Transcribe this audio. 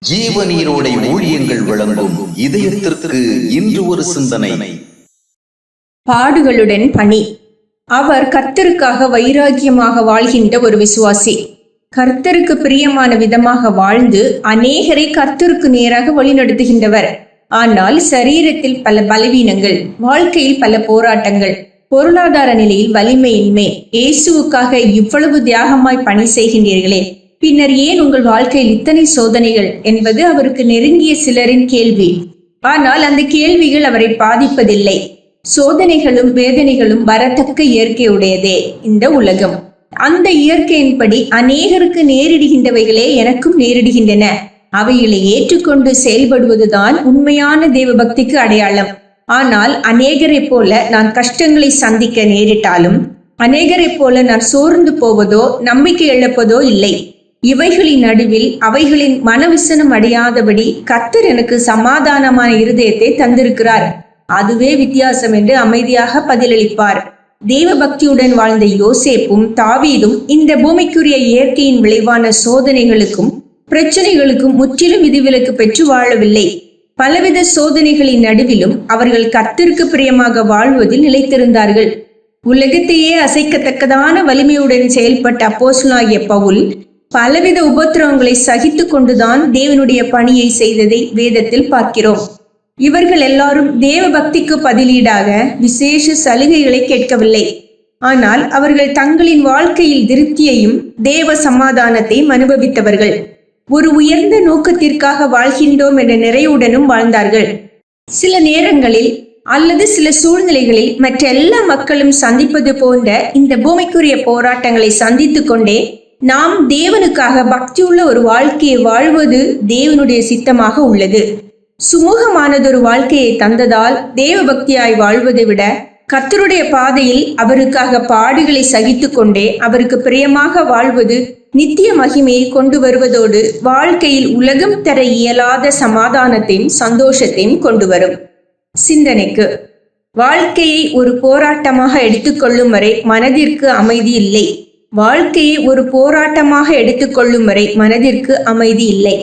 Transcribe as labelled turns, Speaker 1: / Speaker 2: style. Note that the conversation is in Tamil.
Speaker 1: ஜீவநீரோடை ஊழியங்கள் வழங்கும் இதயத்திற்கு இன்று ஒரு சிந்தனை.
Speaker 2: பாடுகளுடன் பணி. அவர் கர்த்தருக்காக வைராக்கியமாக வாழ்கின்ற ஒரு விசுவாசி. கர்த்தருக்கு பிரியமான விதமாக வாழ்ந்து அநேகரை கர்த்தருக்கு நேராக வழிநடத்துகின்றவர். ஆனால் சரீரத்தில் பல பலவீனங்கள், வாழ்க்கையில் பல போராட்டங்கள், பொருளாதார நிலையில் வலிமையின்மை. இயேசுவுக்காக இவ்வளவு தியாகமாய் பணி செய்கின்றீர்களே, பின்னர் ஏன் உங்கள் வாழ்க்கையில் இத்தனை சோதனைகள் என்பது அவருக்கு நெருங்கிய சிலரின் கேள்வி. ஆனால் அந்த கேள்விகள் அவரை பாதிப்பதில்லை. சோதனைகளும் வேதனைகளும் வரத்தக்க இயற்கையுடையதே இந்த உலகம். அந்த இயற்கையின்படி அநேகருக்கு நேரிடுகின்றவைகளே எனக்கும் நேரிடுகின்றன. அவைகளை ஏற்றுக்கொண்டு செயல்படுவதுதான் உண்மையான தேவ பக்திக்கு அடையாளம். ஆனால் அநேகரை போல நான் கஷ்டங்களை சந்திக்க நேரிட்டாலும், அநேகரை போல நான் சோர்ந்து போவதோ நம்பிக்கை இழப்பதோ இல்லை. இவைகளின் நடுவில் அவைகளின் மனவிசனம் அடையாதபடி கர்த்தர் எனக்கு சமாதானமான இருதயத்தை தந்திருக்கிறார். அதுவே வித்தியாசம் என்று அமைதியாக பதிலளிப்பார். தேவ பக்தியுடன் வாழ்ந்த யோசேப்பும் தாவீதும் இந்த பூமிக்குரிய இயற்கையின் விளைவான சோதனைகளுக்கும் பிரச்சனைகளுக்கும் முற்றிலும் விதிவிலக்கு பெற்று வாழவில்லை. பலவித சோதனைகளின் நடுவிலும் அவர்கள் கர்த்தருக்கு பிரியமாக வாழ்வதில் நிலைத்திருந்தார்கள். உலகத்தையே அசைக்கத்தக்கதான வலிமையுடன் செயல்பட்ட அப்போஸ்தலனாகிய பவுல் பலவித உபத்திரவங்களை சகித்து கொண்டுதான் தேவனுடைய பணியை செய்ததை வேதத்தில் பார்க்கிறோம். இவர்கள் எல்லாரும் தேவ பக்திக்கு பதிலீடாக விசேஷ சலுகைகளை கேட்கவில்லை. ஆனால் அவர்கள் தங்களின் வாழ்க்கையில் திருப்தியையும் தேவ சமாதானத்தையும் அனுபவித்தவர்கள். ஒரு உயர்ந்த நோக்கத்திற்காக வாழ்கின்றோம் என்ற நிறைவுடனும் வாழ்ந்தார்கள். சில நேரங்களில் அல்லது சில சூழ்நிலைகளில் மற்ற எல்லா மக்களும் சந்திப்பது போன்ற இந்த பூமிக்குரிய போராட்டங்களை சந்தித்து கொண்டே நாம் தேவனுக்காக பக்தியுள்ள ஒரு வாழ்க்கையை வாழ்வது தேவனுடைய சித்தமாக உள்ளது. சுமூகமானதொரு வாழ்க்கையை தந்ததால் தேவ பக்தியாய் வாழ்வதை விட கர்த்தருடைய பாதையில் அவருக்காக பாடுகளை சகித்து கொண்டே அவருக்கு பிரியமாக வாழ்வது நித்திய மகிமையை கொண்டு வருவதோடு வாழ்க்கையில் உலகம் தர இயலாத சமாதானத்தையும் சந்தோஷத்தையும் கொண்டு வரும். சிந்தனைக்கு. வாழ்க்கையை ஒரு போராட்டமாக எடுத்துக்கொள்ளும் வரை மனதிற்கு அமைதி இல்லை. வாழ்க்கையை ஒரு போராட்டமாக எடுத்துக்கொள்ளும் வரை மனதிற்கு அமைதி இல்லை.